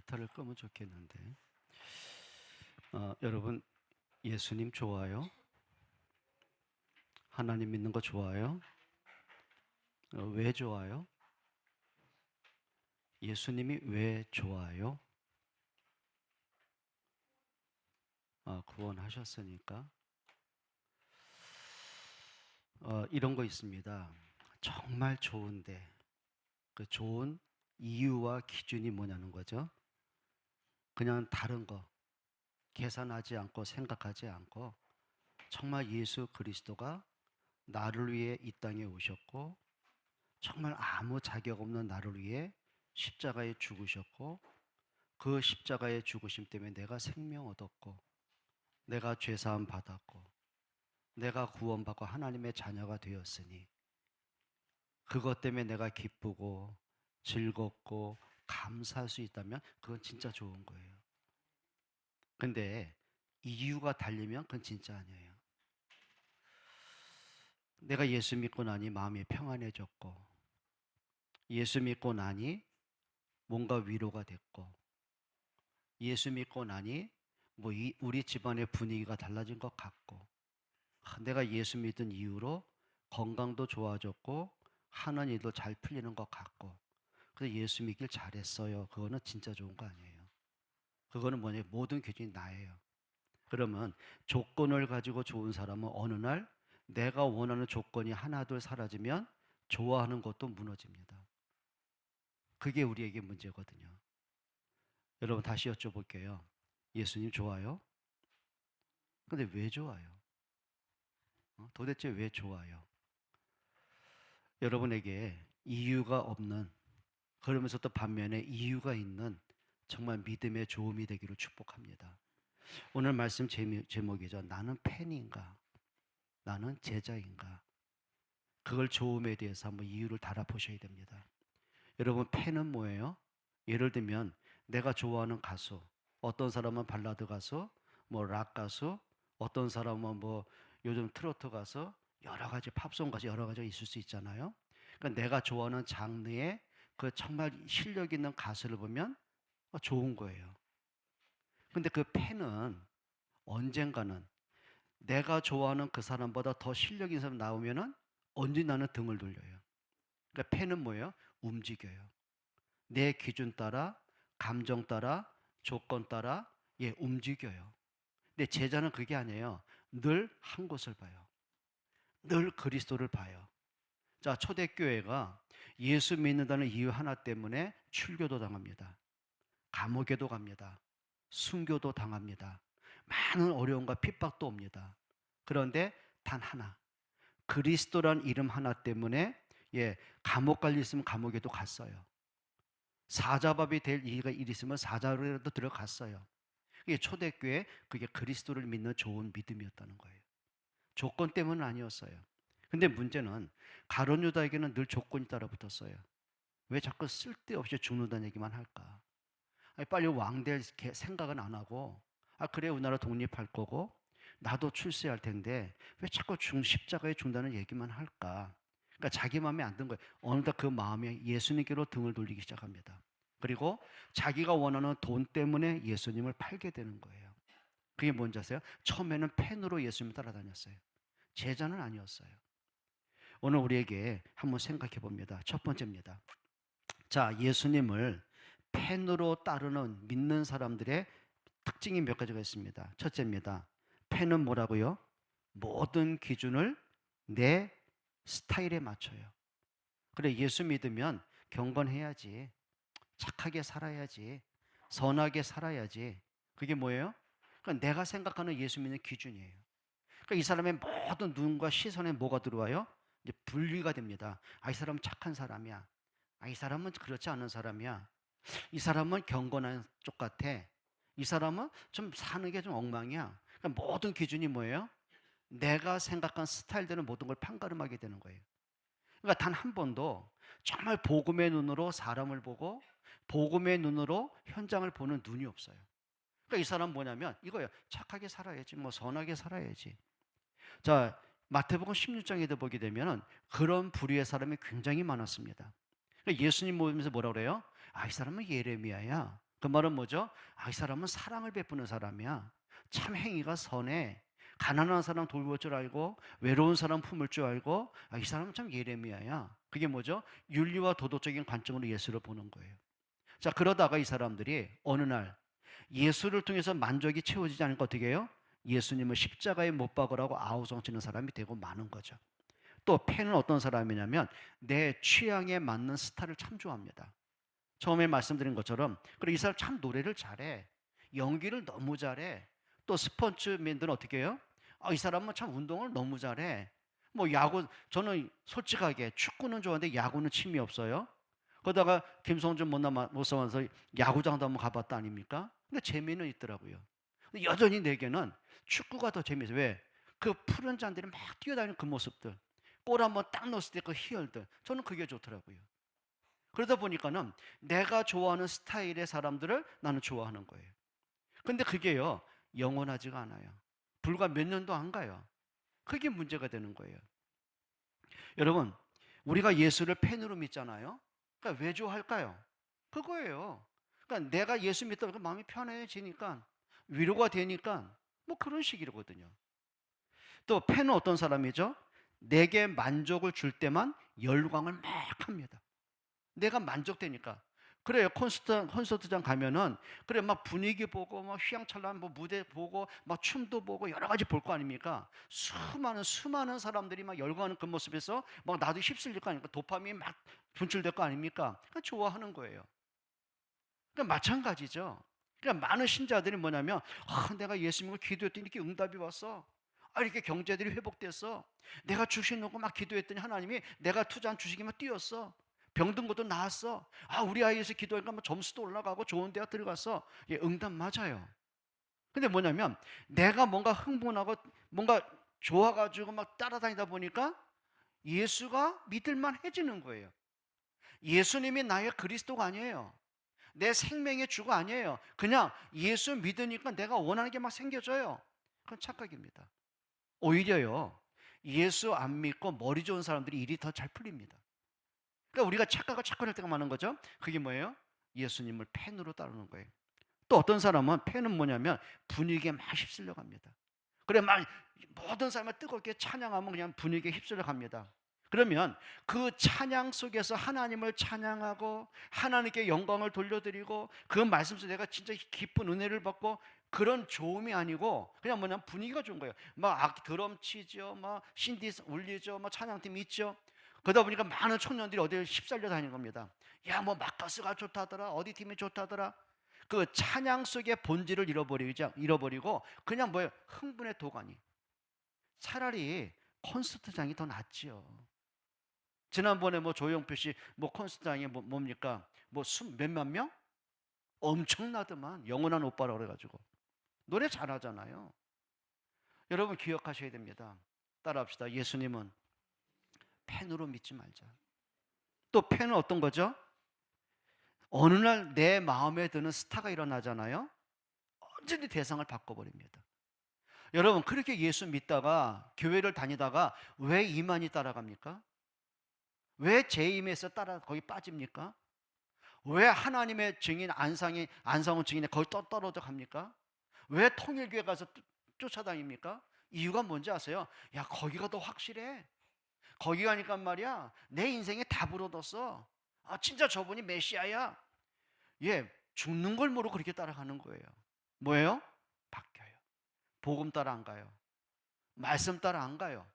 기타를 끄면 좋겠는데. 여러분, 예수님 좋아요? 하나님 믿는 거 좋아요? 왜 좋아요? 예수님이 왜 좋아요? 구원하셨으니까. 이런 거 있습니다. 정말 좋은데 그 좋은 이유와 기준이 뭐냐는 거죠. 그냥 다른 거 계산하지 않고 생각하지 않고 정말 예수 그리스도가 나를 위해 이 땅에 오셨고 정말 아무 자격 없는 나를 위해 십자가에 죽으셨고 그 십자가의 죽으심 때문에 내가 생명 얻었고 내가 죄사함 받았고 내가 구원받고 하나님의 자녀가 되었으니 그것 때문에 내가 기쁘고 즐겁고 감사할 수 있다면 그건 진짜 좋은 거예요. 근데 이유가 달리면 그건 진짜 아니에요. 내가 예수 믿고 나니 마음이 평안해졌고 예수 믿고 나니 뭔가 위로가 됐고 예수 믿고 나니 우리 집안의 분위기가 달라진 것 같고 내가 예수 믿은 이후로 건강도 좋아졌고 하는 일도 잘 풀리는 것 같고 그래서 예수 믿길 잘했어요. 그거는 진짜 좋은 거 아니에요. 그거는 뭐냐, 모든 기준이 나예요. 그러면 조건을 가지고 좋은 사람은 어느 날 내가 원하는 조건이 하나 둘 사라지면 좋아하는 것도 무너집니다. 그게 우리에게 문제거든요. 여러분 다시 여쭤볼게요. 예수님 좋아요? 근데 왜 좋아요? 도대체 왜 좋아요? 여러분에게 이유가 없는, 그러면서 또 반면에 이유가 있는 정말 믿음의 좋음이 되기를 축복합니다. 오늘 말씀 제목이죠. 나는 팬인가? 나는 제자인가? 그걸 좋음에 대해서 한번 이유를 달아보셔야 됩니다. 여러분, 팬은 뭐예요? 예를 들면 내가 좋아하는 가수, 어떤 사람은 발라드 가수, 락 가수, 어떤 사람은 요즘 트로트 가수, 여러 가지 팝송 가수 여러 가지가 있을 수 있잖아요. 그러니까 내가 좋아하는 장르의 그 정말 실력 있는 가수를 보면 좋은 거예요. 근데 그 팬은 언젠가는 내가 좋아하는 그 사람보다 더 실력 있는 사람 나오면은 언제 나는 등을 돌려요. 그러니까 팬은 뭐예요? 움직여요. 내 기준 따라, 감정 따라, 조건 따라 움직여요. 근데 제자는 그게 아니에요. 늘 한 곳을 봐요. 늘 그리스도를 봐요. 자, 초대교회가 예수 믿는다는 이유 하나 때문에 출교도 당합니다. 감옥에도 갑니다. 순교도 당합니다. 많은 어려움과 핍박도 옵니다. 그런데 단 하나, 그리스도란 이름 하나 때문에 감옥 갈 일 있으면 감옥에도 갔어요. 사자밥이 될 일 있으면 사자로라도 들어갔어요. 이게 초대교회, 그게 그리스도를 믿는 좋은 믿음이었다는 거예요. 조건 때문은 아니었어요. 근데 문제는 가룟 유다에게는 늘 조건이 따라붙었어요. 왜 자꾸 쓸데없이 죽는다는 얘기만 할까? 아니, 빨리 왕 될 생각은 안 하고, 그래 우리나라 독립할 거고 나도 출세할 텐데 왜 자꾸 십자가에 죽는다는 얘기만 할까? 그러니까 자기 마음에 안 든 거예요. 어느덧 그 마음이 예수님께로 등을 돌리기 시작합니다. 그리고 자기가 원하는 돈 때문에 예수님을 팔게 되는 거예요. 그게 뭔지 아세요? 처음에는 팬으로 예수님을 따라다녔어요. 제자는 아니었어요. 오늘 우리에게 한번 생각해 봅니다. 첫 번째입니다. 자, 예수님을 팬으로 따르는 믿는 사람들의 특징이 몇 가지가 있습니다. 첫째입니다. 팬은 뭐라고요? 모든 기준을 내 스타일에 맞춰요. 그래, 예수 믿으면 경건해야지, 착하게 살아야지, 선하게 살아야지. 그게 뭐예요? 그러니까 내가 생각하는 예수 믿는 기준이에요. 그러니까 이 사람의 모든 눈과 시선에 뭐가 들어와요? 이제 분리가 됩니다. 이 사람은 착한 사람이야. 이 사람은 그렇지 않은 사람이야. 이 사람은 경건한 쪽 같아. 이 사람은 좀 사는 게 좀 엉망이야. 그러니까 모든 기준이 뭐예요? 내가 생각한 스타일대로 모든 걸 판가름하게 되는 거예요. 그러니까 단 한 번도 정말 복음의 눈으로 사람을 보고 복음의 눈으로 현장을 보는 눈이 없어요. 그러니까 이 사람 뭐냐면 이거예요. 착하게 살아야지, 선하게 살아야지. 자, 마태복음 16장에도 보게 되면 그런 부류의 사람이 굉장히 많았습니다. 그러니까 예수님 보면서 뭐라 그래요? 이 사람은 예레미야야. 그 말은 뭐죠? 아, 이 사람은 사랑을 베푸는 사람이야. 참 행위가 선해. 가난한 사람 돌볼 줄 알고 외로운 사람 품을 줄 알고, 아, 이 사람은 참 예레미야야. 그게 뭐죠? 윤리와 도덕적인 관점으로 예수를 보는 거예요. 자, 그러다가 이 사람들이 어느 날 예수를 통해서 만족이 채워지지 않으니까 어떻게 해요? 예수님을 십자가에 못 박으라고 아우성치는 사람이 되고 마는 거죠. 또 팬은 어떤 사람이냐면 내 취향에 맞는 스타를 참 좋아합니다. 처음에 말씀드린 것처럼 그래, 이 사람 참 노래를 잘해, 연기를 너무 잘해. 또 스포츠맨들은 어떻게 해요? 아, 이 사람은 참 운동을 너무 잘해. 뭐 야구, 저는 솔직하게 축구는 좋아하는데 야구는 취미 없어요. 그러다가 김성준 못 써면서 야구장도 한번 가봤다 아닙니까? 근데 재미는 있더라고요. 근데 여전히 내게는 축구가 더 재미있어요. 왜? 그 푸른 잔들이 막 뛰어다니는 그 모습들, 골 한번 딱 넣었을 때 그 희열들, 저는 그게 좋더라고요. 그러다 보니까는 내가 좋아하는 스타일의 사람들을 나는 좋아하는 거예요. 근데 그게요, 영원하지가 않아요. 불과 몇 년도 안 가요. 그게 문제가 되는 거예요. 여러분, 우리가 예수를 팬으로 믿잖아요. 그러니까 왜 좋아할까요? 그거예요. 그러니까 내가 예수 믿다 보니까 마음이 편해지니까, 위로가 되니까, 뭐 그런 식이거든요. 또 팬은 어떤 사람이죠? 내게 만족을 줄 때만 열광을 막 합니다. 내가 만족되니까. 그래요. 콘서트장 가면은 그래 막 분위기 보고 막 휘황찬란 뭐 무대 보고 막 춤도 보고 여러 가지 볼 거 아닙니까? 수많은 사람들이 막 열광하는 그 모습에서 막 나도 휩쓸릴 거 아닙니까? 도파민이 막 분출될 거 아닙니까? 그러니까 좋아하는 거예요. 그러니까 마찬가지죠. 그러니까 많은 신자들이 뭐냐면, 아, 내가 예수 믿고 기도했더니 이렇게 응답이 왔어. 아, 이렇게 경제들이 회복됐어. 내가 주식 놓고 막 기도했더니 하나님이 내가 투자한 주식이 막 뛰었어. 병든 것도 나았어. 아, 우리 아이에서 기도하니까 뭐 점수도 올라가고 좋은 대학 들어갔어. 예, 응답 맞아요. 근데 뭐냐면 내가 뭔가 흥분하고 뭔가 좋아가지고 막 따라다니다 보니까 예수가 믿을만 해지는 거예요. 예수님이 나의 그리스도가 아니에요. 내 생명의 주가 아니에요. 그냥 예수 믿으니까 내가 원하는 게 막 생겨져요. 그건 착각입니다. 오히려요, 예수 안 믿고 머리 좋은 사람들이 일이 더 잘 풀립니다. 그러니까 우리가 착각을 자꾸 할 때가 많은 거죠. 그게 뭐예요? 예수님을 팬으로 따르는 거예요. 또 어떤 사람은 팬은 뭐냐면 분위기에 막 휩쓸려 갑니다. 그래 막 모든 사람을 뜨겁게 찬양하면 그냥 분위기에 휩쓸려 갑니다. 그러면 그 찬양 속에서 하나님을 찬양하고 하나님께 영광을 돌려드리고 그 말씀 속에 내가 진짜 깊은 은혜를 받고 그런 좋음이 아니고 그냥 뭐냐면 분위기가 좋은 거예요. 막 드럼 치죠, 막 신디 울리죠, 막 찬양팀 있죠. 그러다 보니까 많은 청년들이 어디에 휩쓸려 다니는 겁니다. 야, 뭐 마커스가 좋다더라, 어디 팀이 좋다더라. 그 찬양 속의 본질을 잃어버리고 그냥 뭐예요? 흥분의 도가니. 차라리 콘서트장이 더 낫지요. 지난번에 뭐 조용필 씨 뭐 콘서트장에 뭡니까? 뭐 몇만 명? 엄청나더만. 영원한 오빠라 그래가지고 노래 잘하잖아요. 여러분 기억하셔야 됩니다. 따라합시다. 예수님은 팬으로 믿지 말자. 또 팬은 어떤 거죠? 어느 날 내 마음에 드는 스타가 일어나잖아요. 완전히 대상을 바꿔버립니다. 여러분 그렇게 예수 믿다가 교회를 다니다가 왜 이만희 따라갑니까? 왜 제임에서 따라 거기 빠집니까? 왜 하나님의 증인 안상훈 증인에 거기 떨어져 갑니까? 왜 통일교회 가서 쫓아다닙니까? 이유가 뭔지 아세요? 야, 거기가 더 확실해. 거기 가니까 말이야 내 인생에 답을 얻었어. 아, 진짜 저분이 메시아야. 예, 죽는 걸 모르고 그렇게 따라가는 거예요. 뭐예요? 바뀌어요. 복음 따라 안 가요. 말씀 따라 안 가요.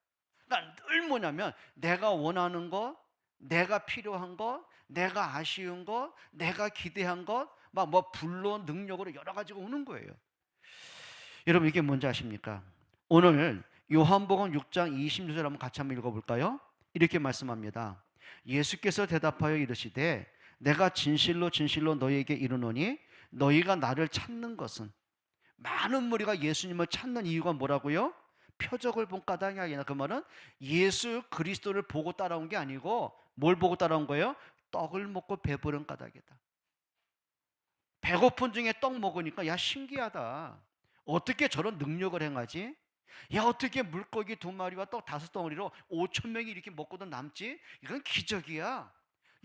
그러니까 늘 뭐냐면 내가 원하는 것, 내가 필요한 것, 내가 아쉬운 것, 내가 기대한 것, 막 뭐 불로 능력으로 여러 가지가 오는 거예요. 여러분 이게 뭔지 아십니까? 오늘 요한복음 6장 26절 한번 같이 한번 읽어볼까요? 이렇게 말씀합니다. 예수께서 대답하여 이르시되 내가 진실로 진실로 너희에게 이르노니 너희가 나를 찾는 것은, 많은 무리가 예수님을 찾는 이유가 뭐라고요? 표적을 본 까닭이 아니라, 그 말은 예수 그리스도를 보고 따라온 게 아니고 뭘 보고 따라온 거예요? 떡을 먹고 배부른 까닭이다. 배고픈 중에 떡 먹으니까 야, 신기하다. 어떻게 저런 능력을 행하지? 야, 어떻게 물고기 2마리와 떡 5덩어리로 5천 명이 이렇게 먹고도 남지? 이건 기적이야.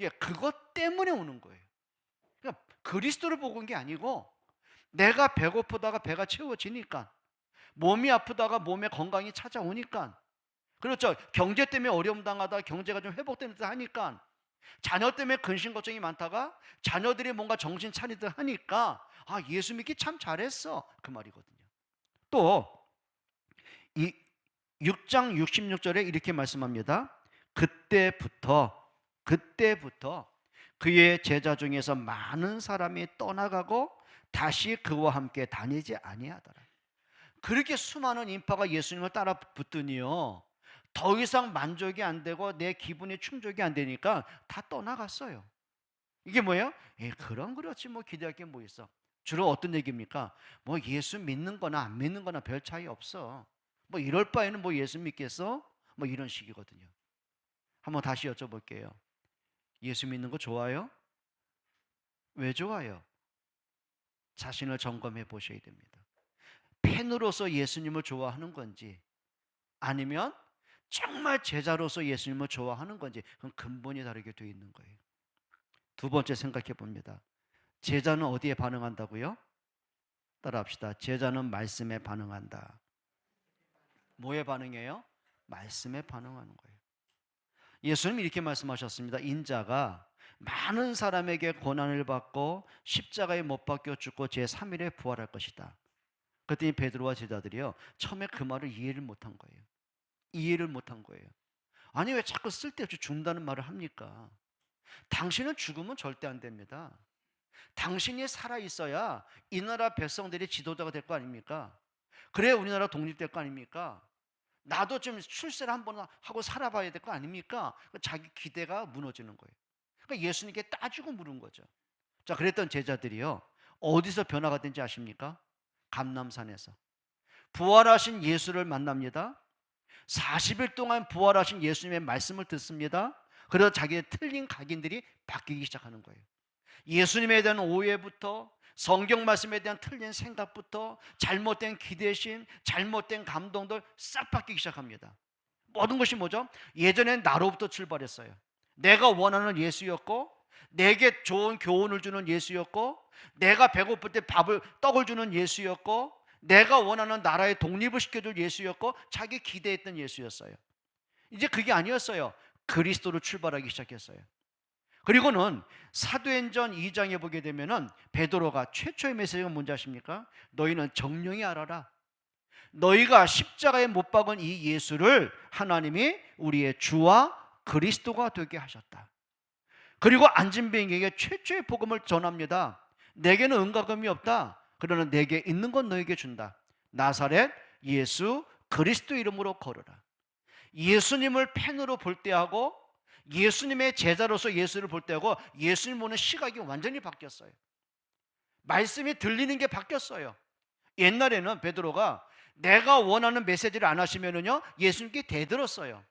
예, 그것 때문에 오는 거예요. 그러니까 그리스도를 보고 온 게 아니고 내가 배고프다가 배가 채워지니까, 몸이 아프다가 몸의 건강이 찾아오니까, 그렇죠, 경제 때문에 어려움 당하다 경제가 좀 회복되는 듯 하니까, 자녀 때문에 근심 걱정이 많다가 자녀들이 뭔가 정신 차리듯 하니까, 아, 예수 믿기 참 잘했어, 그 말이거든요. 또 이 6장 66절에 이렇게 말씀합니다. 그때부터 그의 제자 중에서 많은 사람이 떠나가고 다시 그와 함께 다니지 아니하더라. 그렇게 수많은 인파가 예수님을 따라 붙더니요, 더 이상 만족이 안 되고 내 기분이 충족이 안 되니까 다 떠나갔어요. 이게 뭐예요? 그럼 그렇지, 뭐 기대할 게 뭐 있어. 주로 어떤 얘기입니까? 뭐 예수 믿는 거나 안 믿는 거나 별 차이 없어, 뭐 이럴 바에는 뭐 예수 믿겠어? 뭐 이런 식이거든요. 한번 다시 여쭤볼게요. 예수 믿는 거 좋아요? 왜 좋아요? 자신을 점검해 보셔야 됩니다. 팬으로서 예수님을 좋아하는 건지, 아니면 정말 제자로서 예수님을 좋아하는 건지, 그건 근본이 다르게 되어 있는 거예요. 두 번째 생각해 봅니다. 제자는 어디에 반응한다고요? 따라합시다. 제자는 말씀에 반응한다. 뭐에 반응해요? 말씀에 반응하는 거예요. 예수님 이렇게 말씀하셨습니다. 인자가 많은 사람에게 고난을 받고 십자가에 못 박혀 죽고 제3일에 부활할 것이다. 그랬더니 베드로와 제자들이요, 처음에 그 말을 이해를 못한 거예요. 이해를 못한 거예요. 아니, 왜 자꾸 쓸데없이 죽는다는 말을 합니까? 당신은 죽으면 절대 안 됩니다. 당신이 살아있어야 이 나라 백성들이 지도자가 될 거 아닙니까? 그래야 우리나라 독립될 거 아닙니까? 나도 좀 출세를 한번 하고 살아봐야 될 거 아닙니까? 자기 기대가 무너지는 거예요. 그러니까 예수님께 따지고 물은 거죠. 자, 그랬던 제자들이요, 어디서 변화가 된지 아십니까? 감람산에서 부활하신 예수를 만납니다. 40일 동안 부활하신 예수님의 말씀을 듣습니다. 그래서 자기의 틀린 각인들이 바뀌기 시작하는 거예요. 예수님에 대한 오해부터, 성경 말씀에 대한 틀린 생각부터, 잘못된 기대심, 잘못된 감동들 싹 바뀌기 시작합니다. 모든 것이 뭐죠? 예전엔 나로부터 출발했어요. 내가 원하는 예수였고, 내게 좋은 교훈을 주는 예수였고, 내가 배고플 때 떡을 주는 예수였고, 내가 원하는 나라의 독립을 시켜줄 예수였고, 자기 기대했던 예수였어요. 이제 그게 아니었어요. 그리스도로 출발하기 시작했어요. 그리고는 사도행전 2장에 보게 되면은 베드로가 최초의 메시지가 뭔지 아십니까? 너희는 정령이 알아라. 너희가 십자가에 못 박은 이 예수를 하나님이 우리의 주와 그리스도가 되게 하셨다. 그리고 안진뱅이에게 최초의 복음을 전합니다. 내게는 은과금이 없다. 그러나 내게 있는 건 너에게 준다. 나사렛 예수 그리스도 이름으로 걸으라. 예수님을 팬으로 볼 때하고 예수님의 제자로서 예수를 볼 때하고 예수님 보는 시각이 완전히 바뀌었어요. 말씀이 들리는 게 바뀌었어요. 옛날에는 베드로가 내가 원하는 메시지를 안 하시면은요, 예수님께 대들었어요.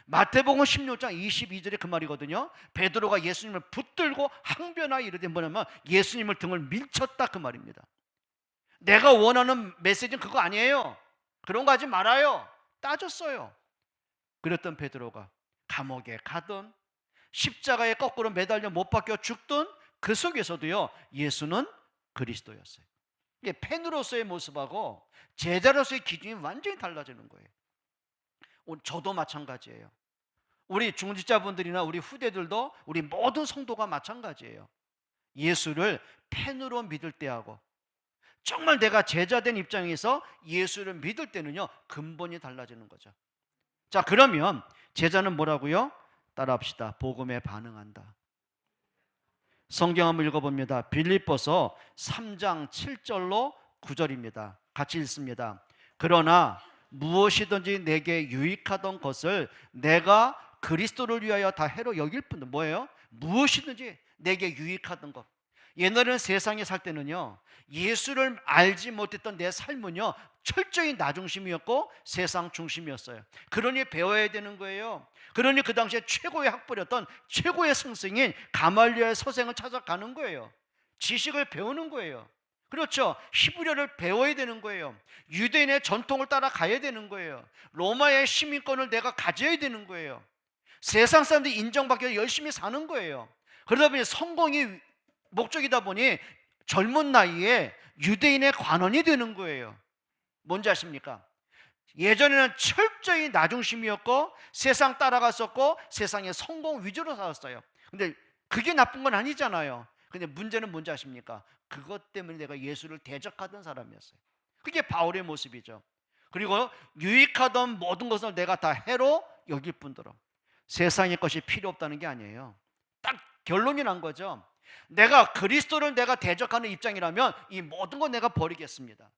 마태복음 16장 22절에 그 말이거든요. 베드로가 예수님을 붙들고 항변하여 이르되 뭐냐면 예수님을 등을 밀쳤다, 그 말입니다. 내가 원하는 메시지는 그거 아니에요. 그런 거 하지 말아요. 따졌어요. 그랬던 베드로가 감옥에 가든 십자가에 거꾸로 매달려 못 박혀 죽든 그 속에서도요, 예수는 그리스도였어요. 이게 팬으로서의 모습하고 제자로서의 기준이 완전히 달라지는 거예요. 오늘 저도 마찬가지예요. 우리 중직자분들이나 우리 후대들도, 우리 모든 성도가 마찬가지예요. 예수를 팬으로 믿을 때하고 정말 내가 제자된 입장에서 예수를 믿을 때는요, 근본이 달라지는 거죠. 자, 그러면 제자는 뭐라고요? 따라합시다. 복음에 반응한다. 성경 한번 읽어봅니다. 빌립보서 3장 7절로 9절입니다. 같이 읽습니다. 그러나 무엇이든지 내게 유익하던 것을 내가 그리스도를 위하여 다 해로 여길 뿐. 뭐예요? 무엇이든지 내게 유익하던 것. 옛날에는 세상에 살 때는요, 예수를 알지 못했던 내 삶은요, 철저히 나 중심이었고 세상 중심이었어요. 그러니 배워야 되는 거예요. 그러니 그 당시에 최고의 학벌이었던 최고의 스승인 가말리엘 서생을 찾아가는 거예요. 지식을 배우는 거예요. 그렇죠. 히브리어를 배워야 되는 거예요. 유대인의 전통을 따라가야 되는 거예요. 로마의 시민권을 내가 가져야 되는 거예요. 세상 사람들이 인정받기 위해 열심히 사는 거예요. 그러다 보니 성공이 목적이다 보니 젊은 나이에 유대인의 관원이 되는 거예요. 뭔지 아십니까? 예전에는 철저히 나중심이었고 세상 따라갔었고 세상의 성공 위주로 살았어요. 근데 그게 나쁜 건 아니잖아요. 근데 문제는 뭔지 아십니까? 그것 때문에 내가 예수를 대적하던 사람이었어요. 그게 바울의 모습이죠. 그리고 유익하던 모든 것을 내가 다 해로 여길 뿐더러 세상의 것이 필요 없다는 게 아니에요. 딱 결론이 난 거죠. 내가 그리스도를 내가 대적하는 입장이라면 이 모든 거 내가 버리겠습니다.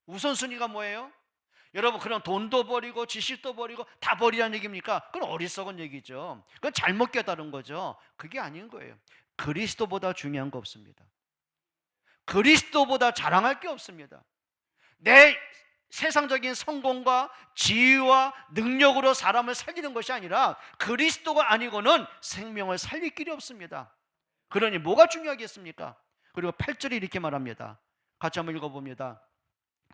우선순위가 뭐예요? 여러분, 그럼 돈도 버리고 지식도 버리고 다 버리라는 얘기입니까? 그건 어리석은 얘기죠. 그건 잘못 깨달은 거죠. 그게 아닌 거예요. 그리스도보다 중요한 거 없습니다. 그리스도보다 자랑할 게 없습니다. 내 세상적인 성공과 지위와 능력으로 사람을 살리는 것이 아니라 그리스도가 아니고는 생명을 살릴 길이 없습니다. 그러니 뭐가 중요하겠습니까? 그리고 8절에 이렇게 말합니다. 같이 한번 읽어봅니다.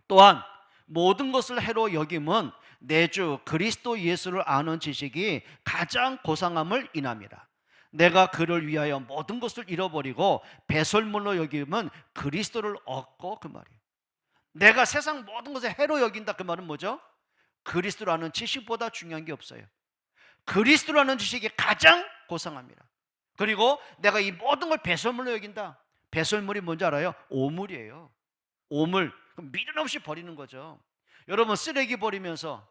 또한 모든 것을 해로 여김은 내 주 그리스도 예수를 아는 지식이 가장 고상함을 인함이라. 내가 그를 위하여 모든 것을 잃어버리고 배설물로 여김은 그리스도를 얻고, 그 말이에요. 내가 세상 모든 것을 해로 여긴다, 그 말은 뭐죠? 그리스도라는 지식보다 중요한 게 없어요. 그리스도라는 지식이 가장 고상합니다. 그리고 내가 이 모든 걸 배설물로 여긴다. 배설물이 뭔지 알아요? 오물이에요. 오물. 미련 없이 버리는 거죠. 여러분, 쓰레기 버리면서,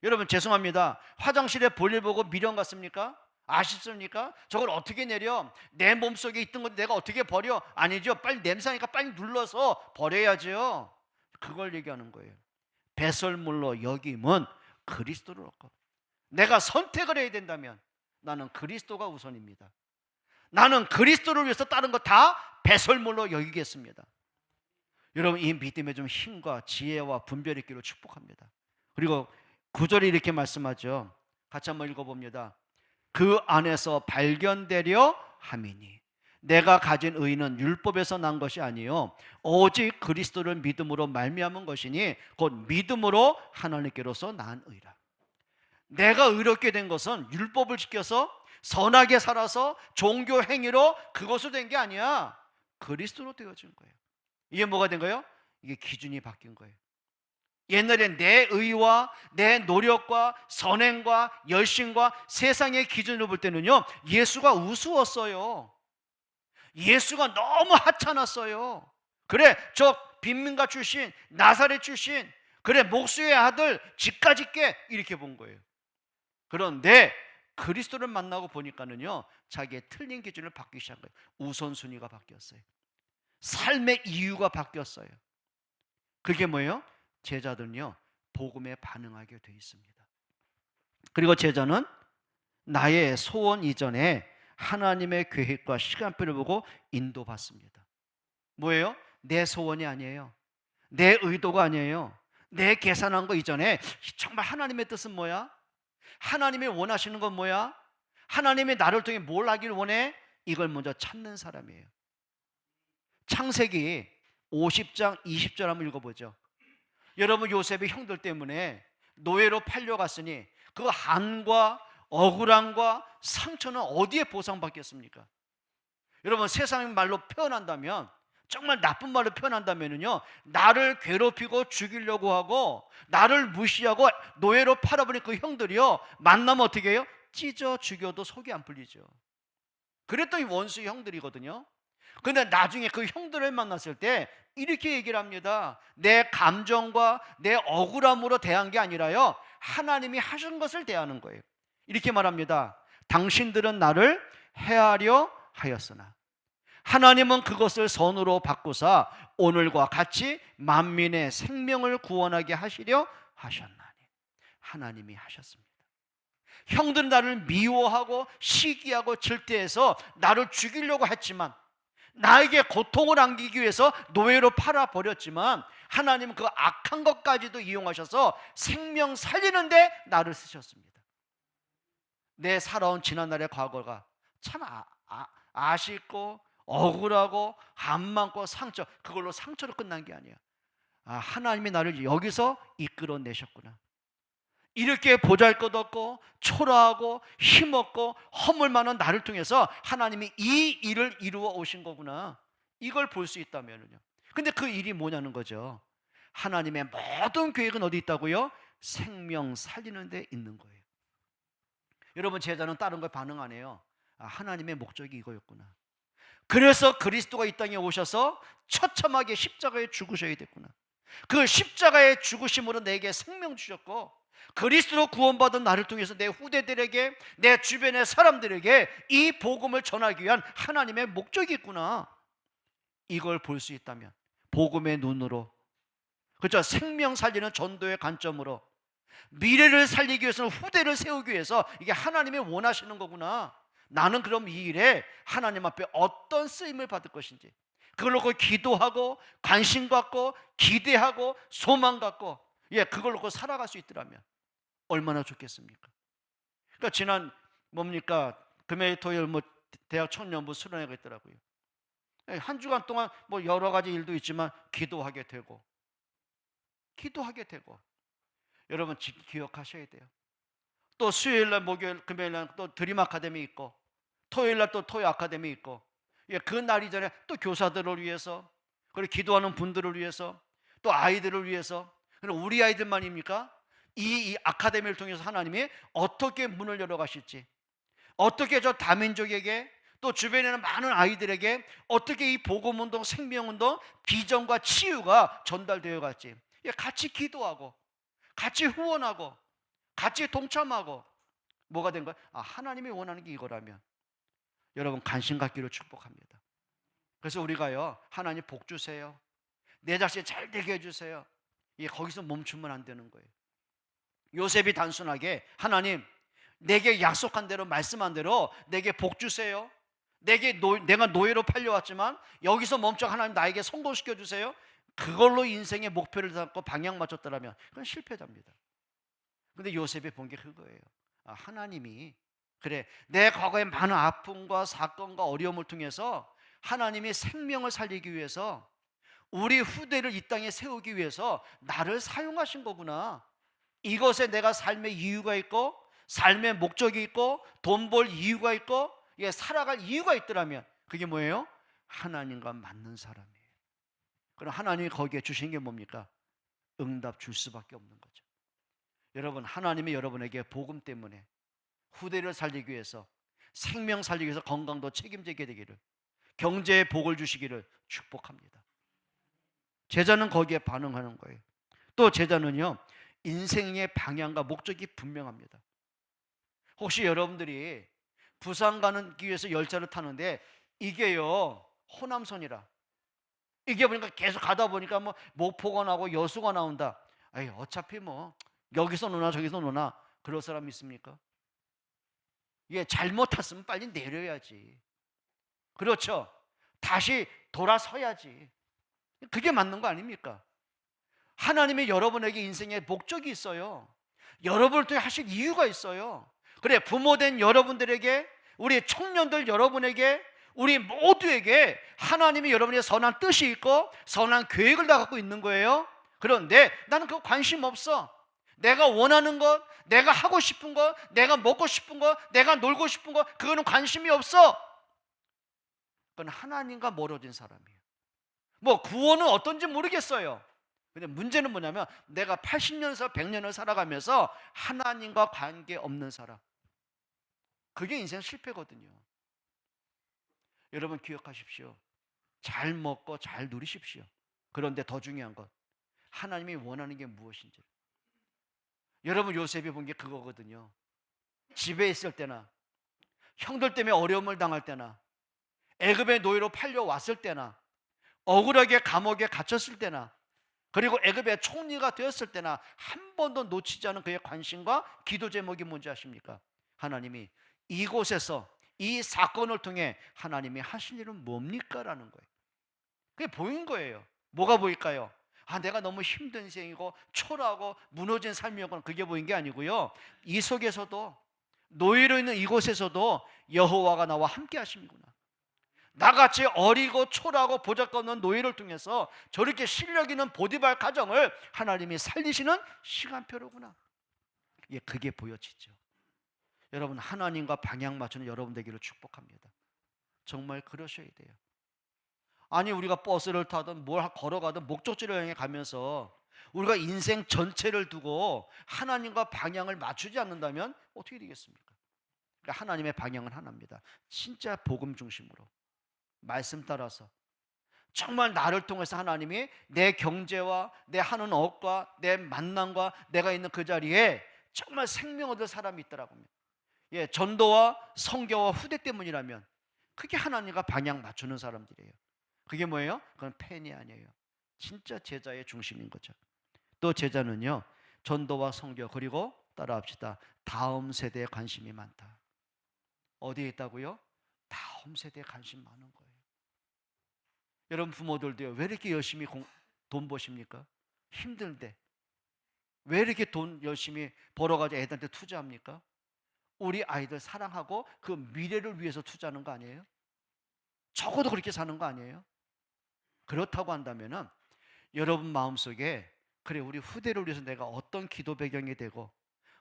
여러분 죄송합니다, 화장실에 볼일 보고 미련 같습니까? 아쉽습니까? 저걸 어떻게 내려? 내 몸속에 있던 건 내가 어떻게 버려? 아니죠. 빨리 냄새나니까 빨리 눌러서 버려야죠. 그걸 얘기하는 거예요. 배설물로 여김은 그리스도를 얻고, 내가 선택을 해야 된다면 나는 그리스도가 우선입니다. 나는 그리스도를 위해서 다른 거 다 배설물로 여기겠습니다. 여러분, 이 믿음에 좀 힘과 지혜와 분별이 있기를 축복합니다. 그리고 9절에 이렇게 말씀하죠. 같이 한번 읽어봅니다. 그 안에서 발견되려 함이니 내가 가진 의는 율법에서 난 것이 아니요 오직 그리스도를 믿음으로 말미암은 것이니 곧 믿음으로 하나님께로서 난 의라. 내가 의롭게 된 것은 율법을 지켜서 선하게 살아서 종교 행위로 그것으로 된 게 아니야. 그리스도로 되어진 거예요. 이게 뭐가 된 거예요? 이게 기준이 바뀐 거예요. 옛날엔 내 의와 내 노력과 선행과 열심과 세상의 기준으로 볼 때는요, 예수가 우스웠어요. 예수가 너무 하찮았어요. 그래, 저 빈민가 출신, 나사렛 출신, 그래, 목수의 아들, 집까지 깨, 이렇게 본 거예요. 그런데 그리스도를 만나고 보니까는요, 자기의 틀린 기준을 바뀌기 시작한 거예요. 우선순위가 바뀌었어요. 삶의 이유가 바뀌었어요. 그게 뭐예요? 제자들은요, 복음에 반응하게 돼 있습니다. 그리고 제자는 나의 소원 이전에 하나님의 계획과 시간표를 보고 인도받습니다. 뭐예요? 내 소원이 아니에요. 내 의도가 아니에요. 내 계산한 거 이전에 정말 하나님의 뜻은 뭐야? 하나님이 원하시는 건 뭐야? 하나님이 나를 통해 뭘 하길 원해? 이걸 먼저 찾는 사람이에요. 창세기 50장 20절 한번 읽어보죠. 여러분, 요셉의 형들 때문에 노예로 팔려갔으니 그 한과 억울함과 상처는 어디에 보상받겠습니까? 여러분, 세상 말로 표현한다면, 정말 나쁜 말로 표현한다면요, 나를 괴롭히고 죽이려고 하고 나를 무시하고 노예로 팔아버린 그 형들이요, 만나면 어떻게 해요? 찢어 죽여도 속이 안 풀리죠. 그랬더니 원수의 형들이거든요. 근데 나중에 그 형들을 만났을 때 이렇게 얘기를 합니다. 내 감정과 내 억울함으로 대한 게 아니라요, 하나님이 하신 것을 대하는 거예요. 이렇게 말합니다. 당신들은 나를 해하려 하였으나 하나님은 그것을 선으로 바꾸사 오늘과 같이 만민의 생명을 구원하게 하시려 하셨나니. 하나님이 하셨습니다. 형들은 나를 미워하고 시기하고 질투해서 나를 죽이려고 했지만, 나에게 고통을 안기기 위해서 노예로 팔아버렸지만, 하나님은 그 악한 것까지도 이용하셔서 생명 살리는데 나를 쓰셨습니다. 내 살아온 지난날의 과거가 참 아쉽고 억울하고 안 많고 상처, 그걸로 상처로 끝난 게 아니야. 하나님이 나를 여기서 이끌어내셨구나. 이렇게 보잘것없고 초라하고 힘없고 허물 많은 나를 통해서 하나님이 이 일을 이루어 오신 거구나, 이걸 볼 수 있다면요. 근데 그 일이 뭐냐는 거죠. 하나님의 모든 계획은 어디 있다고요? 생명 살리는 데 있는 거예요. 여러분, 제자는 다른 걸 반응 안 해요. 하나님의 목적이 이거였구나. 그래서 그리스도가 이 땅에 오셔서 처참하게 십자가에 죽으셔야 됐구나. 그 십자가의 죽으심으로 내게 생명 주셨고, 그리스도로 구원받은 나를 통해서 내 후대들에게, 내 주변의 사람들에게 이 복음을 전하기 위한 하나님의 목적이 있구나, 이걸 볼 수 있다면, 복음의 눈으로, 그렇죠, 생명 살리는 전도의 관점으로, 미래를 살리기 위해서는 후대를 세우기 위해서 이게 하나님이 원하시는 거구나, 나는 그럼 이 일에 하나님 앞에 어떤 쓰임을 받을 것인지 그걸 놓고 기도하고 관심 갖고 기대하고 소망 갖고, 그걸 놓고 살아갈 수 있더라면 얼마나 좋겠습니까? 그러니까 지난 뭡니까, 금요일 토요일 대학 청년부 수련회가 있더라고요. 한 주간 동안 여러 가지 일도 있지만 기도하게 되고 여러분 기억하셔야 돼요. 또 수요일날, 목요일, 금요일날 또 드림 아카데미 있고, 토요일날 또 토요 아카데미 있고, 그 날 이전에 또 교사들을 위해서, 그리고 기도하는 분들을 위해서, 또 아이들을 위해서. 그럼 우리 아이들만입니까? 이 아카데미를 통해서 하나님이 어떻게 문을 열어가실지, 어떻게 저 다민족에게, 또 주변에 있는 많은 아이들에게 어떻게 이 복음운동, 생명운동, 비전과 치유가 전달되어 갈지, 같이 기도하고 같이 후원하고 같이 동참하고, 뭐가 된 거야? 하나님이 원하는 게 이거라면 여러분 관심 갖기로 축복합니다. 그래서 우리가요, 하나님 복 주세요, 내 자식 잘 되게 해주세요, 거기서 멈추면 안 되는 거예요. 요셉이 단순하게 하나님 내게 약속한 대로, 말씀한 대로 내게 복 주세요, 내가 노예로 팔려왔지만 여기서 멈춰 하나님 나에게 성공시켜 주세요, 그걸로 인생의 목표를 잡고 방향 맞췄더라면 그건 실패자입니다. 근데 요셉이 본 게 그거예요. 하나님이, 그래, 내 과거의 많은 아픔과 사건과 어려움을 통해서 하나님이 생명을 살리기 위해서, 우리 후대를 이 땅에 세우기 위해서 나를 사용하신 거구나, 이것에 내가 삶의 이유가 있고 삶의 목적이 있고 돈 벌 이유가 있고 살아갈 이유가 있더라면 그게 뭐예요? 하나님과 맞는 사람이에요. 그럼 하나님이 거기에 주신 게 뭡니까? 응답 줄 수밖에 없는 거죠. 여러분, 하나님이 여러분에게 복음 때문에 후대를 살리기 위해서, 생명 살리기 위해서 건강도 책임지게 되기를, 경제의 복을 주시기를 축복합니다. 제자는 거기에 반응하는 거예요. 또 제자는요, 인생의 방향과 목적이 분명합니다. 혹시 여러분들이 부산 가는 위해서 열차를 타는데 이게요 호남선이라, 이게 보니까 계속 가다 보니까 목포가 나고 여수가 나온다, 어차피 여기서 노나 저기서 노나 그럴 사람 있습니까? 잘못 탔으면 빨리 내려야지, 그렇죠? 다시 돌아서야지. 그게 맞는 거 아닙니까? 하나님이 여러분에게 인생에 목적이 있어요. 여러분을 통해 하실 이유가 있어요. 그래, 부모된 여러분들에게, 우리 청년들 여러분에게, 우리 모두에게 하나님이 여러분의 선한 뜻이 있고 선한 계획을 다 갖고 있는 거예요. 그런데 나는 그거 관심 없어, 내가 원하는 것, 내가 하고 싶은 것, 내가 먹고 싶은 것, 내가 놀고 싶은 것, 그거는 관심이 없어. 그건 하나님과 멀어진 사람이에요. 구원은 어떤지 모르겠어요. 근데 문제는 뭐냐면 내가 80년에서 100년을 살아가면서 하나님과 관계없는 사람, 그게 인생 실패거든요. 여러분 기억하십시오. 잘 먹고 잘 누리십시오. 그런데 더 중요한 것, 하나님이 원하는 게 무엇인지. 여러분, 요셉이 본 게 그거거든요. 집에 있을 때나, 형들 때문에 어려움을 당할 때나, 애굽의 노예로 팔려왔을 때나, 억울하게 감옥에 갇혔을 때나, 그리고 애굽의 총리가 되었을 때나 한 번도 놓치지 않은 그의 관심과 기도 제목이 뭔지 아십니까? 하나님이 이곳에서 이 사건을 통해 하나님이 하실 일은 뭡니까? 라는 거예요. 그게 보인 거예요. 뭐가 보일까요? 내가 너무 힘든 인생이고 초라하고 무너진 삶이었구나, 그게 보인 게 아니고요, 이 속에서도, 노예로 있는 이곳에서도 여호와가 나와 함께 하시는구나, 나같이 어리고 초라하고 보잘것없는 노예를 통해서 저렇게 실력 있는 보디발 가정을 하나님이 살리시는 시간표로구나, 예, 그게 보여지죠. 여러분, 하나님과 방향 맞추는 여러분 되기를 축복합니다. 정말 그러셔야 돼요. 아니, 우리가 버스를 타든 뭘 걸어가든 목적지를 향해 가면서 우리가 인생 전체를 두고 하나님과 방향을 맞추지 않는다면 어떻게 되겠습니까? 그러니까 하나님의 방향은 하나입니다. 진짜 복음 중심으로, 말씀 따라서, 정말 나를 통해서 하나님이 내 경제와 내 하는 업과 내 만남과 내가 있는 그 자리에 정말 생명 얻을 사람이 있더라고요. 예, 전도와 성교와 후대 때문이라면 그게 하나님과 방향 맞추는 사람들이에요. 그게 뭐예요? 그건 팬이 아니에요. 진짜 제자의 중심인 거죠. 또 제자는요, 전도와 성교, 그리고 따라합시다, 다음 세대에 관심이 많다. 어디에 있다고요? 다음 세대에 관심 많은 거예요. 여러분 부모들도요, 왜 이렇게 열심히 돈 버십니까? 힘든데 왜 이렇게 돈 열심히 벌어가지고 애들한테 투자합니까? 우리 아이들 사랑하고 그 미래를 위해서 투자하는 거 아니에요? 적어도 그렇게 사는 거 아니에요? 그렇다고 한다면은 여러분 마음속에, 그래, 우리 후대를 위해서 내가 어떤 기도 배경이 되고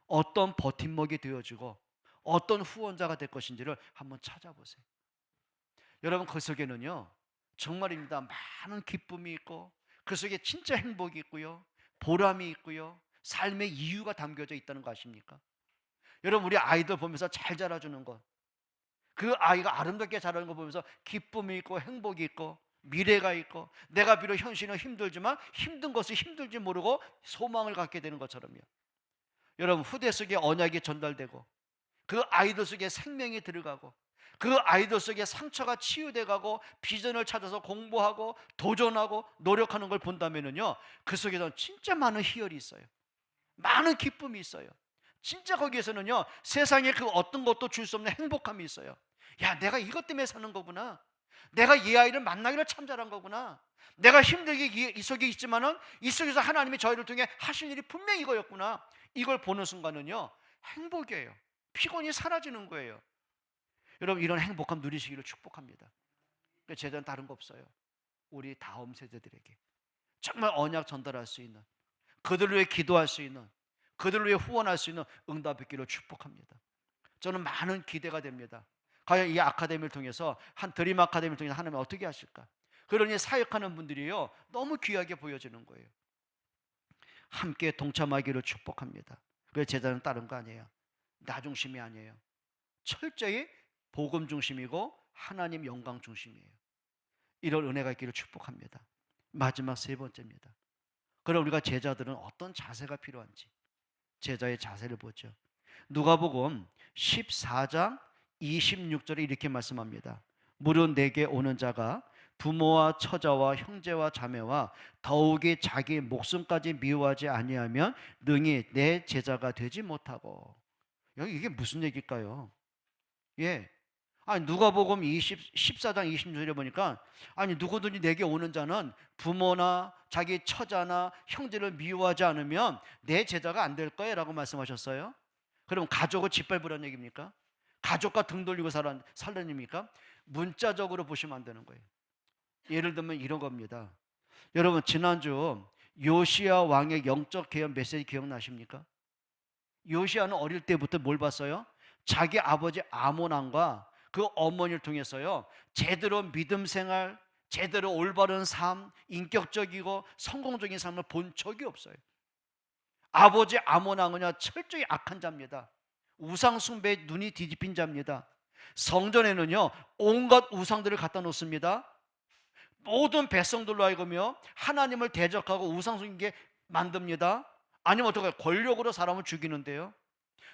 어떤 버팀목이 되어주고 어떤 후원자가 될 것인지를 한번 찾아보세요. 여러분, 그 속에는요, 정말입니다, 많은 기쁨이 있고 그 속에 진짜 행복이 있고요, 보람이 있고요, 삶의 이유가 담겨져 있다는 거 아십니까? 여러분, 우리 아이들 보면서 잘 자라주는 것, 그 아이가 아름답게 자라는 거 보면서 기쁨이 있고 행복이 있고 미래가 있고, 내가 비록 현실은 힘들지만 힘든 것을 힘들지 모르고 소망을 갖게 되는 것처럼요. 여러분, 후대 속에 언약이 전달되고 그 아이들 속에 생명이 들어가고 그 아이들 속에 상처가 치유돼 가고 비전을 찾아서 공부하고 도전하고 노력하는 걸 본다면은요, 그 속에는 진짜 많은 희열이 있어요. 많은 기쁨이 있어요. 진짜 거기에서는요, 세상에 그 어떤 것도 줄 수 없는 행복함이 있어요. 야, 내가 이것 때문에 사는 거구나. 내가 이 아이를 만나기를 참 잘한 거구나. 내가 힘들게 이 속에 있지만은 이 속에서 하나님이 저희를 통해 하신 일이 분명히 이거였구나. 이걸 보는 순간은요, 행복이에요. 피곤이 사라지는 거예요. 여러분, 이런 행복함 누리시기를 축복합니다. 제자는 다른 거 없어요. 우리 다음 세대들에게 정말 언약 전달할 수 있는, 그들을 위해 기도할 수 있는, 그들을 위해 후원할 수 있는 응답 있기를 축복합니다. 저는 많은 기대가 됩니다. 과연 이 아카데미를 통해서, 한 드림 아카데미를 통해서 하나님이 어떻게 하실까? 그러니 사역하는 분들이요, 너무 귀하게 보여지는 거예요. 함께 동참하기를 축복합니다. 그 제자는 다른 거 아니에요. 나 중심이 아니에요. 철저히 복음 중심이고 하나님 영광 중심이에요. 이런 은혜가 있기를 축복합니다. 마지막 세 번째입니다. 그럼 우리가 제자들은 어떤 자세가 필요한지, 제자의 자세를 보죠. 누가복음 14장 26절에 이렇게 말씀합니다. 무릇 내게 오는 자가 부모와 처자와 형제와 자매와 더욱이 자기 목숨까지 미워하지 아니하면 능히 내 제자가 되지 못하고. 여기 이게 무슨 얘기일까요? 예. 아니, 누가복음 14장 26절에 보니까, 아니, 누구든지 내게 오는 자는 부모나 자기 처자나 형제를 미워하지 않으면 내 제자가 안 될 거예요 라고 말씀하셨어요. 그럼 가족을 짓밟으라는 얘기입니까? 가족과 등 돌리고 살라는 얘기입니까? 문자적으로 보시면 안 되는 거예요. 예를 들면 이런 겁니다. 여러분, 지난주 요시야 왕의 영적 개혁 메시지 기억나십니까? 요시야는 어릴 때부터 뭘 봤어요? 자기 아버지 아몬 왕과 그 어머니를 통해서요, 제대로 믿음 생활, 제대로 올바른 삶, 인격적이고 성공적인 삶을 본 적이 없어요. 아버지 아몬 왕은요, 철저히 악한 자입니다. 우상 숭배에 눈이 뒤집힌 자입니다. 성전에는요, 온갖 우상들을 갖다 놓습니다. 모든 백성들로 하여금요, 하나님을 대적하고 우상 숭배게 만듭니다. 아니면 어떻게 권력으로 사람을 죽이는데요.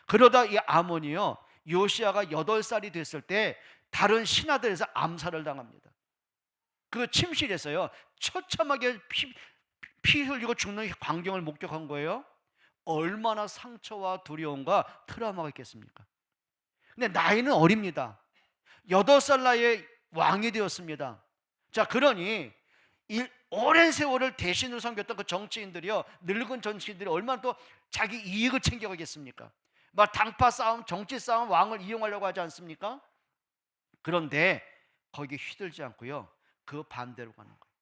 그러다 이 아몬이요, 요시아가 8살이 됐을 때 다른 신하들에서 암살을 당합니다. 그 침실에서요, 처참하게 피 흘리고 죽는 광경을 목격한 거예요. 얼마나 상처와 두려움과 트라우마가 있겠습니까? 근데 나이는 어립니다. 8살 나이에 왕이 되었습니다. 자, 그러니 오랜 세월을 대신으로 섬겼던 그 정치인들이요, 늙은 정치인들이 얼마나 또 자기 이익을 챙겨가겠습니까? 막 당파 싸움, 정치 싸움, 왕을 이용하려고 하지 않습니까? 그런데 거기에 휘둘지 않고요, 그 반대로 가는 거예요.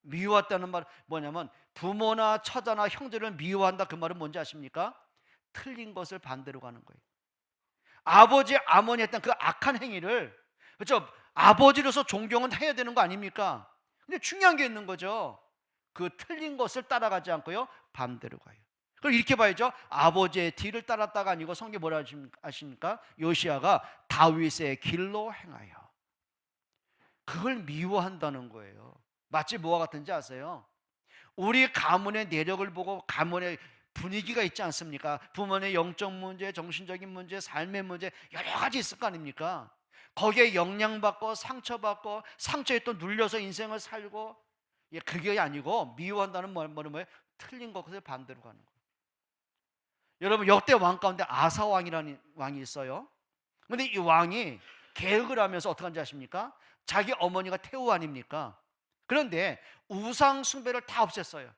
미워했다는 말 뭐냐면 부모나 처자나 형제를 미워한다, 그 말은 뭔지 아십니까? 틀린 것을 반대로 가는 거예요. 아버지, 어머니 했던 그 악한 행위를, 그렇죠? 아버지로서 존경은 해야 되는 거 아닙니까? 근데 중요한 게 있는 거죠. 그 틀린 것을 따라가지 않고요, 반대로 가요. 그럼 이렇게 봐야죠. 아버지의 뒤를 따랐다가 아니고, 성경 뭐라 아십니까? 요시야가 다윗의 길로 행하여. 그걸 미워한다는 거예요. 마치 뭐와 같은지 아세요? 우리 가문의 내력을 보고 가문의 분위기가 있지 않습니까? 부모의 영적 문제, 정신적인 문제, 삶의 문제 여러 가지 있을 거 아닙니까? 거기에 영향받고 상처받고 상처에 또 눌려서 인생을 살고, 그게 아니고 미워한다는 뭐예요? 틀린 것을 반대로 가는 거예요. 여러분, 역대 왕 가운데 아사 왕이라는 왕이 있어요. 근데 이 왕이 계획을 하면서 어떻게 하는지 아십니까? 자기 어머니가 태우 아닙니까? 그런데 우상 숭배를 다 없앴어요.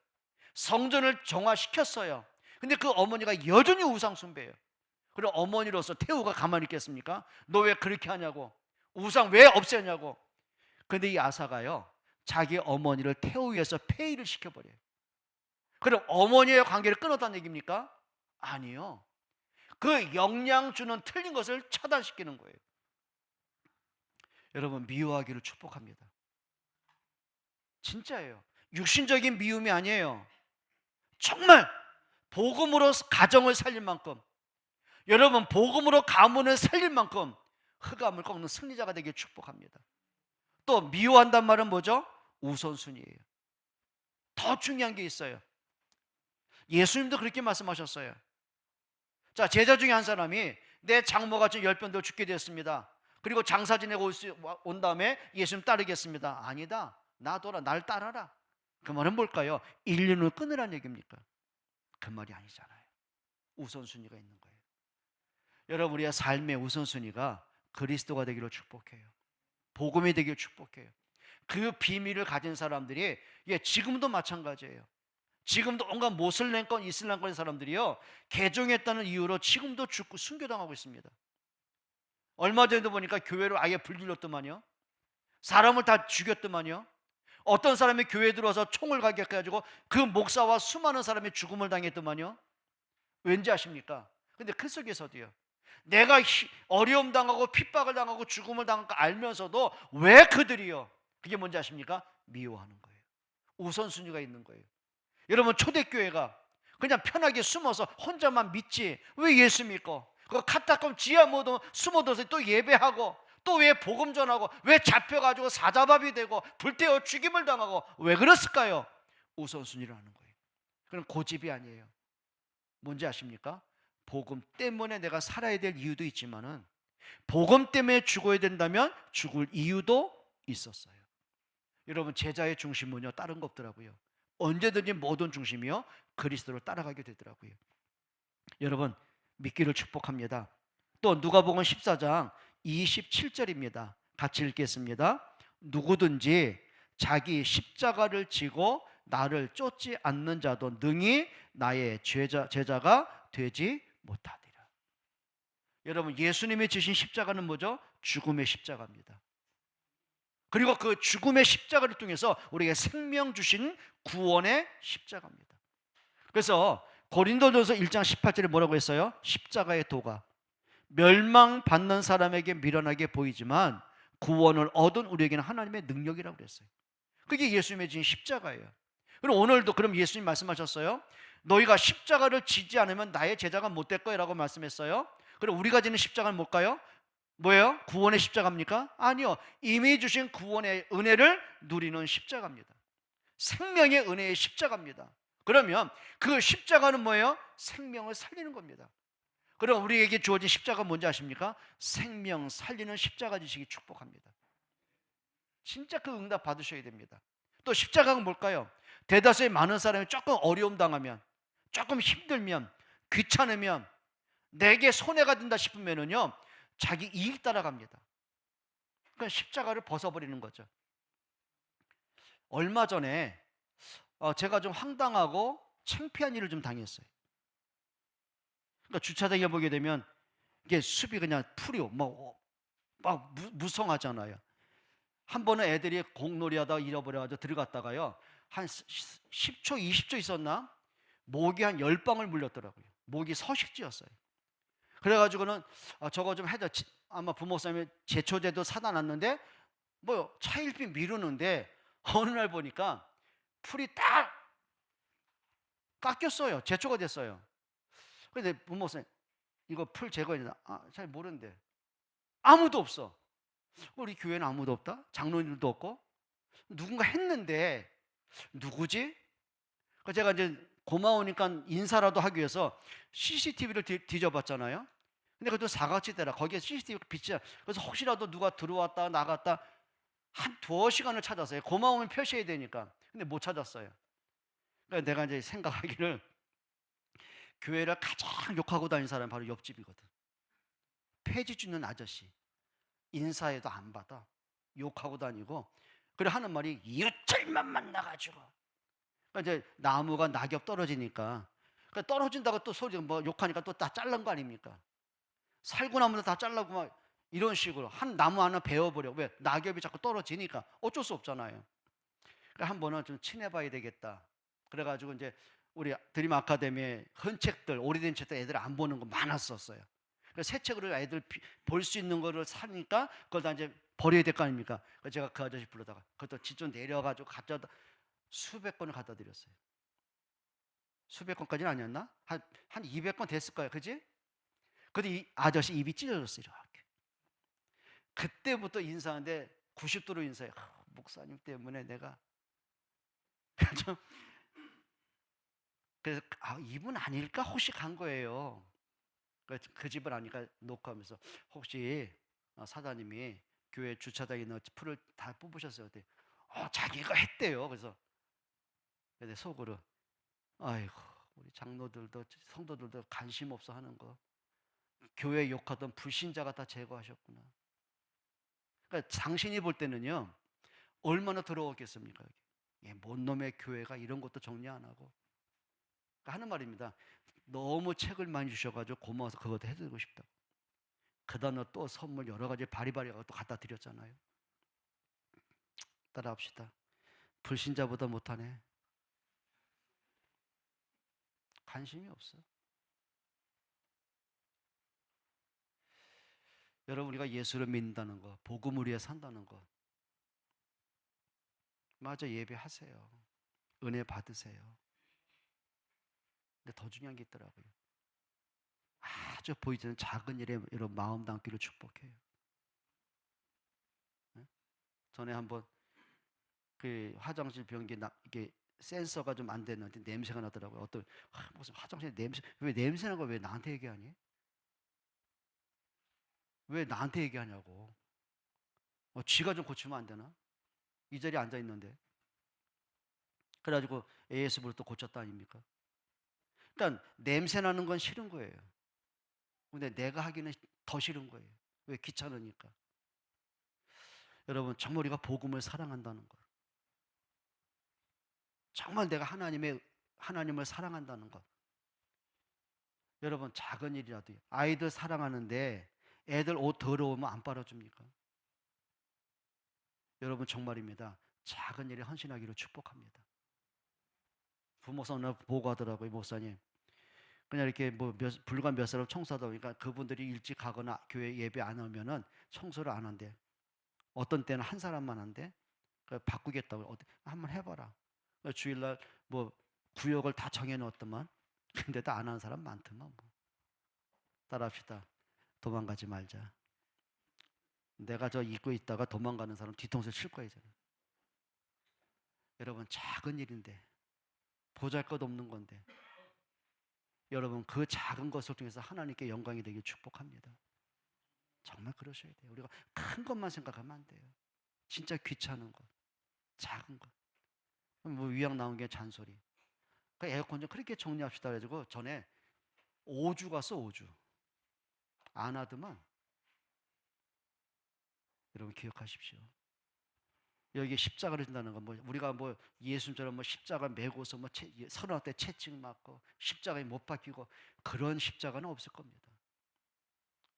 성전을 정화시켰어요. 근데 그 어머니가 여전히 우상 숭배예요. 그리고 어머니로서 태우가 가만히 있겠습니까? 너 왜 그렇게 하냐고, 우상 왜 없애냐고. 근데 이 아사가요, 자기 어머니를 태우 위해서 폐위를 시켜버려요. 그럼 어머니의 관계를 끊었다는 얘기입니까? 아니요. 그 영향 주는 틀린 것을 차단시키는 거예요. 여러분, 미워하기를 축복합니다. 진짜예요. 육신적인 미움이 아니에요. 정말 복음으로 가정을 살릴 만큼, 여러분 복음으로 가문을 살릴 만큼 흑암을 꺾는 승리자가 되길 축복합니다. 또 미워한단 말은 뭐죠? 우선순위예요. 더 중요한 게 있어요. 예수님도 그렇게 말씀하셨어요. 자, 제자 중에 한 사람이 내 장모가 지금 열병도 죽게 되었습니다. 그리고 장사 지내고 온 다음에 예수님 따르겠습니다. 아니다. 놔둬라. 날 따라라. 그 말은 뭘까요? 인륜을 끊으라는 얘기입니까? 그 말이 아니잖아요. 우선순위가 있는 거예요. 여러분, 우리의 삶의 우선순위가 그리스도가 되기를 축복해요. 복음이 되기를 축복해요. 그 비밀을 가진 사람들이, 지금도 마찬가지예요. 지금도 온갖 모슬렘권, 이슬람권 사람들이요, 개종했다는 이유로 지금도 죽고 순교당하고 있습니다. 얼마 전에도 보니까 교회를 아예 불질렀더만요. 사람을 다 죽였더만요. 어떤 사람이 교회에 들어와서 총을 가격해가지고 그 목사와 수많은 사람이 죽음을 당했더만요. 왠지 아십니까? 근데 그 속에서도요, 내가 어려움 당하고 핍박을 당하고 죽음을 당한 거 알면서도 왜 그들이요, 그게 뭔지 아십니까? 미워하는 거예요. 우선순위가 있는 거예요. 여러분, 초대교회가 그냥 편하게 숨어서 혼자만 믿지 왜 예수 믿고, 그 카타콤 지하 모두 숨어둬서 또 예배하고, 또 왜 복음 전하고, 왜 잡혀가지고 사자밥이 되고 불태워 죽임을 당하고, 왜 그랬을까요? 우선순위를 하는 거예요. 그럼 고집이 아니에요. 뭔지 아십니까? 복음 때문에 내가 살아야 될 이유도 있지만은, 복음 때문에 죽어야 된다면 죽을 이유도 있었어요. 여러분, 제자의 중심은요, 다른 거 없더라고요. 언제든지 모든 중심이요, 그리스도를 따라가게 되더라고요. 여러분, 믿기를 축복합니다. 또 누가복음 14장 27절입니다. 같이 읽겠습니다. 누구든지 자기 십자가를 지고 나를 쫓지 않는 자도 능히 나의 제자가 되지 못하리라. 여러분, 예수님이 지신 십자가는 뭐죠? 죽음의 십자가입니다. 그리고 그 죽음의 십자가를 통해서 우리에게 생명 주신 구원의 십자가입니다. 그래서 고린도전서 1장 18절에 뭐라고 했어요? 십자가의 도가 멸망받는 사람에게 미련하게 보이지만 구원을 얻은 우리에게는 하나님의 능력이라고 그랬어요. 그게 예수님의 진 십자가예요. 그럼 오늘도 그럼 예수님 말씀하셨어요. 너희가 십자가를 지지 않으면 나의 제자가 못 될 거야 라고 말씀했어요. 그럼 우리가 지는 십자가는 뭘까요? 뭐예요? 구원의 십자가입니까? 아니요. 이미 주신 구원의 은혜를 누리는 십자가입니다. 생명의 은혜의 십자가입니다. 그러면 그 십자가는 뭐예요? 생명을 살리는 겁니다. 그럼 우리에게 주어진 십자가 뭔지 아십니까? 생명 살리는 십자가 지시기 축복합니다. 진짜 그 응답 받으셔야 됩니다. 또 십자가가 뭘까요? 대다수의 많은 사람이 조금 어려움 당하면, 조금 힘들면, 귀찮으면, 내게 손해가 된다 싶으면은요, 자기 이익 따라갑니다. 그러니까 십자가를 벗어버리는 거죠. 얼마 전에 제가 좀 황당하고 창피한 일을 좀 당했어요. 그러니까 주차장에 보게 되면 이게 숲이 그냥 풀이요, 막 무성하잖아요. 한 번은 애들이 공놀이 하다가 잃어버려가지고 들어갔다가요, 한 10초, 20초 있었나? 모기 한 10방울 물렸더라고요. 목이 서식지였어요. 그래가지고는 저거 좀 해줘. 아마 부목사님이 제초제도 사다 놨는데 뭐 차일피 미루는데 어느 날 보니까 풀이 딱 깎였어요. 제초가 됐어요. 근데 부목사님 이거 풀 제거해야 되나? 잘 모르는데 아무도 없어. 우리 교회는 아무도 없다? 장로님도 없고 누군가 했는데 누구지? 그래서 제가 이제 고마우니까 인사라도 하기 위해서 CCTV를 뒤져봤잖아요. 근데 그것도 사각지대라. 거기에 CCTV가 비치잖아. 그래서 혹시라도 누가 들어왔다 나갔다 한 두어 시간을 찾았어요. 고마움을 표시해야 되니까. 근데 못 찾았어요. 그러니까 내가 이제 생각하기를 교회를 가장 욕하고 다니는 사람이 바로 옆집이거든. 폐지 주는 아저씨. 인사해도 안 받아. 욕하고 다니고. 그래 하는 말이 이웃들만 만나가지고. 그러니까 이제 나무가 낙엽 떨어지니까. 그러니까 떨어진다고 또 소리 뭐 욕하니까 또 다 잘른 거 아닙니까? 살구나무도 다 잘라고 막 이런 식으로 한 나무 하나 베어버려. 왜? 낙엽이 자꾸 떨어지니까 어쩔 수 없잖아요. 그러니까 한 번은 좀 친해봐야 되겠다. 그래가지고 이제 우리 드림 아카데미에 헌 책들, 오래된 책들 애들 안 보는 거 많았었어요. 그래서 새 책으로 애들 볼 수 있는 거를 사니까 그걸 다 이제 버려야 될 거 아닙니까? 그래서 제가 그 아저씨 불러다가 그것도 직접 내려가지고 갖다 수백 권을 갖다 드렸어요. 수백 권까지는 아니었나? 한 200권 됐을 거예요. 그지? 근데 이 아저씨 입이 찢어졌어요. 이렇게. 그때부터 인사하는데 90도로 인사해요. 목사님 때문에 내가 좀 그래서 이분 아닐까 혹시 간 거예요. 그 집을 아니까 놓고 하면서 혹시 사장님이 교회 주차장에 있는 풀을 다 뽑으셨어요. 그때 자기가 했대요. 그래서 속으로 아이고 우리 장로들도 성도들도 관심 없어 하는 거 교회 욕하던 불신자가 다 제거하셨구나. 그러니까 당신이 볼 때는요 얼마나 더러웠겠습니까? 뭔 놈의 교회가 이런 것도 정리 안 하고 그러니까 하는 말입니다. 너무 책을 많이 주셔가지고 고마워서 그것도 해드리고 싶다고. 그 다음에 또 선물 여러 가지 바리바리하고 또 갖다 드렸잖아요. 따라합시다. 불신자보다 못하네. 관심이 없어. 여러분 우리가 예수를 믿는다는 거, 복음을 위해 산다는 거, 맞아 예배하세요. 은혜 받으세요. 근데 더 중요한 게 있더라고요. 아주 보이지 않는 작은 일에 이런 마음 담기를 축복해요. 네? 전에 한번 그 화장실 변기 이게 센서가 좀 안 됐는데 냄새가 나더라고요. 어떤 무슨 화장실 냄새 왜 냄새 나는 거 왜 나한테 얘기하니? 왜 나한테 얘기하냐고. 쥐가 좀 고치면 안 되나? 이 자리에 앉아 있는데. 그래가지고 AS부로 또 고쳤다 아닙니까? 그러니까 냄새 나는 건 싫은 거예요. 근데 내가 하기는 더 싫은 거예요. 왜? 귀찮으니까. 여러분 정말 우리가 복음을 사랑한다는 것, 정말 내가 하나님을 사랑한다는 것. 여러분 작은 일이라도 아이들 사랑하는데 애들 옷 더러우면 안 빨아줍니까? 여러분 정말입니다. 작은 일에 헌신하기를 축복합니다. 부모사 오늘 보고하더라고요. 목사님 그냥 이렇게 뭐 불과 몇 사람 청소하다 보니까 그분들이 일찍 가거나 교회 예배 안 오면은 청소를 안 한대. 어떤 때는 한 사람만 한대. 바꾸겠다고 한번 해봐라. 주일날 뭐 구역을 다 정해놓았더만 근데도 안 하는 사람 많더만 뭐. 따라합시다. 도망가지 말자. 내가 저 잊고 있다가 도망가는 사람 뒤통수에 칠 거야 이제는. 여러분 작은 일인데 보잘것없는 건데 여러분 그 작은 것을 통해서 하나님께 영광이 되길 축복합니다. 정말 그러셔야 돼요. 우리가 큰 것만 생각하면 안 돼요. 진짜 귀찮은 것, 작은 것. 뭐 위약 나온 게 잔소리. 그 에어컨 좀 그렇게 정리합시다. 그래가지고 전에 5주 갔어 5주. 안 하더만. 여러분 기억하십시오. 여기 십자가를 진다는 건 뭐 우리가 뭐 예수님처럼 뭐 십자가 메고서 뭐 서너 때 채찍 맞고 십자가에 못 박히고 그런 십자가는 없을 겁니다.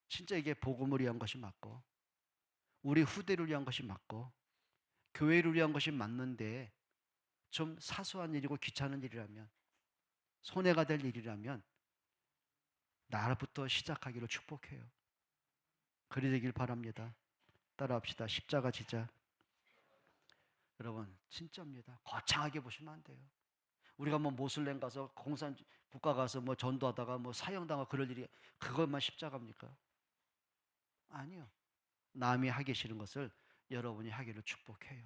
진짜 이게 복음을 위한 것이 맞고 우리 후대를 위한 것이 맞고 교회를 위한 것이 맞는데 좀 사소한 일이고 귀찮은 일이라면 손해가 될 일이라면 나부터 시작하기를 축복해요. 그리 되길 바랍니다. 따라합시다. 십자가 지자. 여러분 진짜입니다. 거창하게 보시면 안 돼요. 우리가 뭐 모슬렘 가서 공산 국가 가서 뭐 전도하다가 뭐 사형당하고 그럴 일이 그것만 십자가입니까? 아니요. 남이 하기 싫은 것을 여러분이 하기를 축복해요.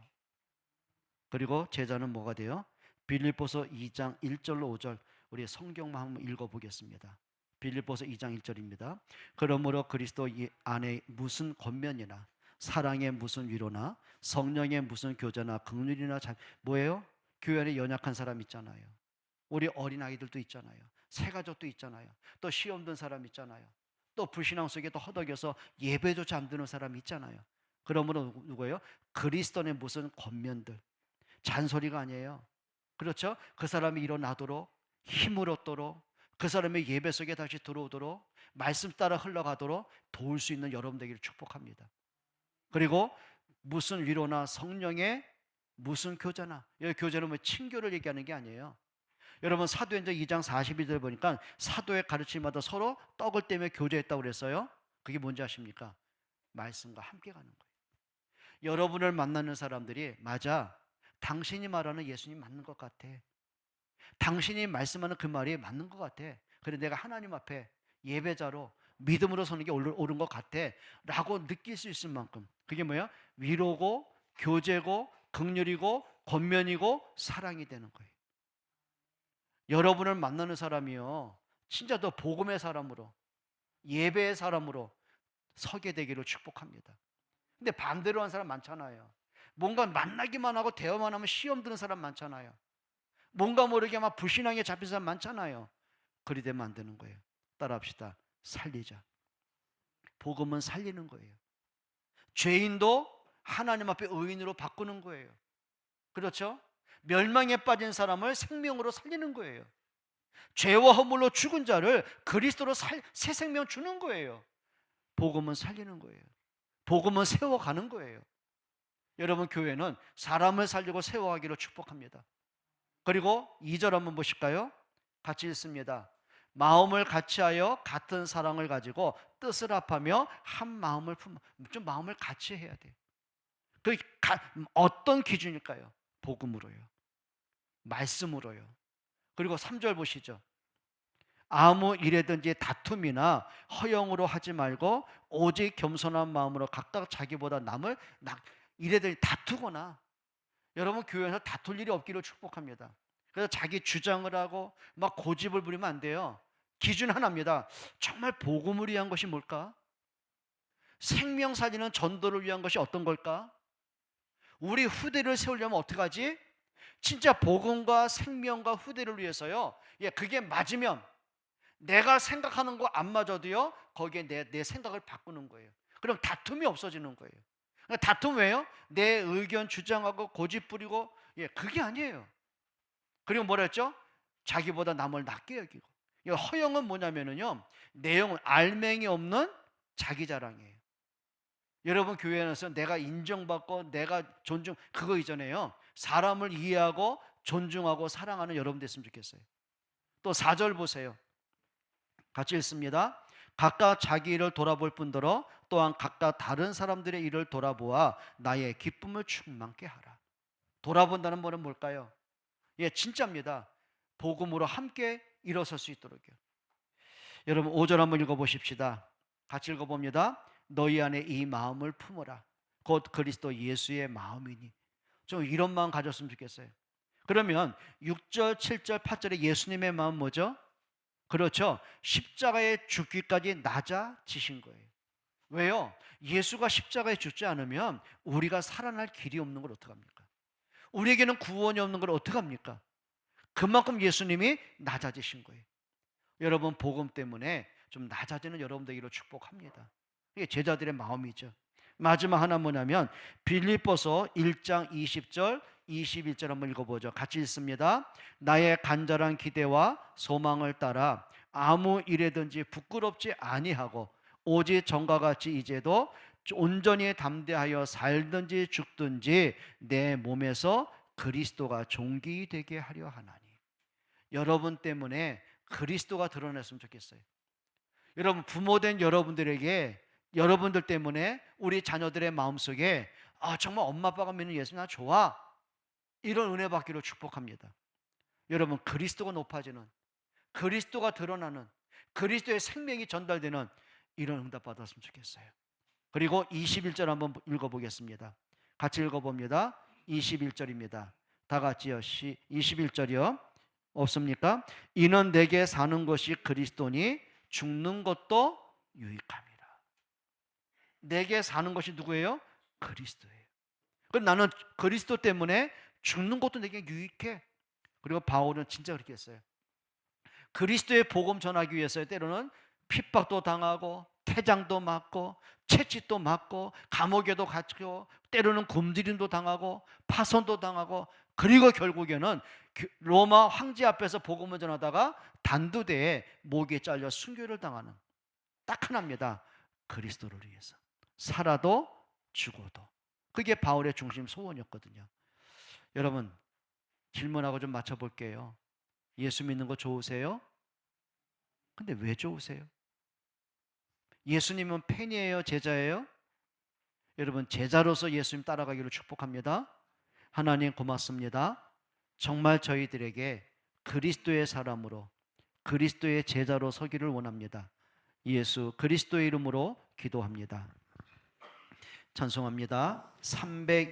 그리고 제자는 뭐가 돼요? 빌립보서 2장 1절로 5절 우리 성경만 한번 읽어보겠습니다. 빌립보서 2장 1절입니다. 그러므로 그리스도 안에 무슨 권면이나 사랑의 무슨 위로나 성령의 무슨 교제나 긍휼이나 뭐예요? 교회 안에 연약한 사람 있잖아요. 우리 어린아이들도 있잖아요. 새가족도 있잖아요. 또 시험 든 사람 있잖아요. 또 불신앙 속에 또 허덕여서 예배조차 안 드는 사람 있잖아요. 그러므로 누구예요? 그리스도의 무슨 권면들, 잔소리가 아니에요. 그렇죠? 그 사람이 일어나도록 힘을 얻도록 그 사람의 예배 속에 다시 들어오도록 말씀 따라 흘러가도록 도울 수 있는 여러분 되기를 축복합니다. 그리고 무슨 위로나 성령의 무슨 교제나, 여기 교제는 뭐 친교를 얘기하는 게 아니에요. 여러분 사도행전 2장 42절 보니까 사도의 가르침마다 서로 떡을 떼며 교제했다고 그랬어요. 그게 뭔지 아십니까? 말씀과 함께 가는 거예요. 여러분을 만나는 사람들이 맞아, 당신이 말하는 예수님 맞는 것 같아, 당신이 말씀하는 그 말이 맞는 것 같아, 그래 내가 하나님 앞에 예배자로 믿음으로 서는 게 옳은 것 같아 라고 느낄 수 있을 만큼 그게 뭐야? 위로고 교제고 긍휼이고 권면이고 사랑이 되는 거예요. 여러분을 만나는 사람이요 진짜 더 복음의 사람으로 예배의 사람으로 서게 되기를 축복합니다. 근데 반대로 한 사람 많잖아요. 뭔가 만나기만 하고 대화만 하면 시험 드는 사람 많잖아요. 뭔가 모르게 막 불신앙에 잡힌 사람 많잖아요. 그리 되면 안 되는 거예요. 따라합시다. 살리자. 복음은 살리는 거예요. 죄인도 하나님 앞에 의인으로 바꾸는 거예요. 그렇죠? 멸망에 빠진 사람을 생명으로 살리는 거예요. 죄와 허물로 죽은 자를 그리스도로 새 생명 주는 거예요. 복음은 살리는 거예요. 복음은 세워가는 거예요. 여러분 교회는 사람을 살리고 세워가기로 축복합니다. 그리고 2절 한번 보실까요? 같이 읽습니다. 마음을 같이하여 같은 사랑을 가지고 뜻을 합하며 한 마음을 좀 마음을 같이 해야 돼요. 어떤 기준일까요? 복음으로요. 말씀으로요. 그리고 3절 보시죠. 아무 일에든지 다툼이나 허영으로 하지 말고 오직 겸손한 마음으로 각각 자기보다 남을 일에든지 다투거나 여러분 교회에서 다툴 일이 없기를 축복합니다. 그래서 자기 주장을 하고 막 고집을 부리면 안 돼요. 기준 하나입니다. 정말 복음을 위한 것이 뭘까? 생명 살리는 전도를 위한 것이 어떤 걸까? 우리 후대를 세우려면 어떻게 하지? 진짜 복음과 생명과 후대를 위해서요. 예, 그게 맞으면 내가 생각하는 거 안 맞아도요. 거기에 내 생각을 바꾸는 거예요. 그럼 다툼이 없어지는 거예요. 다툼 왜요? 내 의견 주장하고 고집 부리고 예, 그게 아니에요. 그리고 뭐라 했죠? 자기보다 남을 낮게 여기고. 허영은 뭐냐면요. 내용은 알맹이 없는 자기 자랑이에요. 여러분 교회에서 내가 인정받고 내가 존중 그거 이전에요. 사람을 이해하고 존중하고 사랑하는 여러분 됐으면 좋겠어요. 또 4절 보세요. 같이 읽습니다. 각각 자기 일을 돌아볼 뿐더러 또한 각각 다른 사람들의 일을 돌아보아 나의 기쁨을 충만케 하라. 돌아본다는 말은 뭘까요? 예, 진짜입니다. 복음으로 함께 일어설 수 있도록요. 여러분 5절 한번 읽어보십시다. 같이 읽어봅니다. 너희 안에 이 마음을 품어라. 곧 그리스도 예수의 마음이니. 좀 이런 마음 가졌으면 좋겠어요. 그러면 6절, 7절, 8절에 예수님의 마음 뭐죠? 그렇죠. 십자가에 죽기까지 낮아지신 거예요. 왜요? 예수가 십자가에 죽지 않으면 우리가 살아날 길이 없는 걸 어떡합니까? 우리에게는 구원이 없는 걸 어떡합니까? 그만큼 예수님이 낮아지신 거예요. 여러분 복음 때문에 좀 낮아지는 여러분 되기로 축복합니다. 이게 제자들의 마음이죠. 마지막 하나 뭐냐면 빌립보서 1장 20절 21절 한번 읽어보죠. 같이 읽습니다. 나의 간절한 기대와 소망을 따라 아무 일에든지 부끄럽지 아니하고 오직 전과 같이 이제도 온전히 담대하여 살든지 죽든지 내 몸에서 그리스도가 존귀되게 하려 하나니. 여러분 때문에 그리스도가 드러났으면 좋겠어요. 여러분, 부모된 여러분들에게 여러분들 때문에 우리 자녀들의 마음속에 정말 엄마 아빠가 믿는 예수 나 좋아, 이런 은혜 받기를 축복합니다. 여러분, 그리스도가 높아지는, 그리스도가 드러나는, 그리스도의 생명이 전달되는 이런 응답 받았으면 좋겠어요. 그리고 21절 한번 읽어보겠습니다. 같이 읽어봅니다. 21절입니다. 다 같이요. 21절이요. 없습니까? 이는 내게 사는 것이 그리스도니 죽는 것도 유익함이라. 내게 사는 것이 누구예요? 그리스도예요. 그럼 나는 그리스도 때문에 죽는 것도 내게 유익해. 그리고 바울은 진짜 그렇게 했어요. 그리스도의 복음 전하기 위해서 때로는 핍박도 당하고 태장도 맞고 채찍도 맞고 감옥에도 갇히고 때로는 굶주림도 당하고 파손도 당하고, 그리고 결국에는 로마 황제 앞에서 복음을 전하다가 단두대에 목에 잘려 순교를 당하는, 딱 하나입니다. 그리스도를 위해서 살아도 죽어도. 그게 바울의 중심 소원이었거든요. 여러분, 질문하고 좀 맞춰볼게요. 예수 믿는 거 좋으세요? 근데 왜 좋으세요? 예수님은 팬이에요? 제자예요? 여러분, 제자로서 예수님 따라가기를 축복합니다. 하나님 고맙습니다. 정말 저희들에게 그리스도의 사람으로, 그리스도의 제자로 서기를 원합니다. 예수 그리스도의 이름으로 기도합니다. 찬송합니다. 300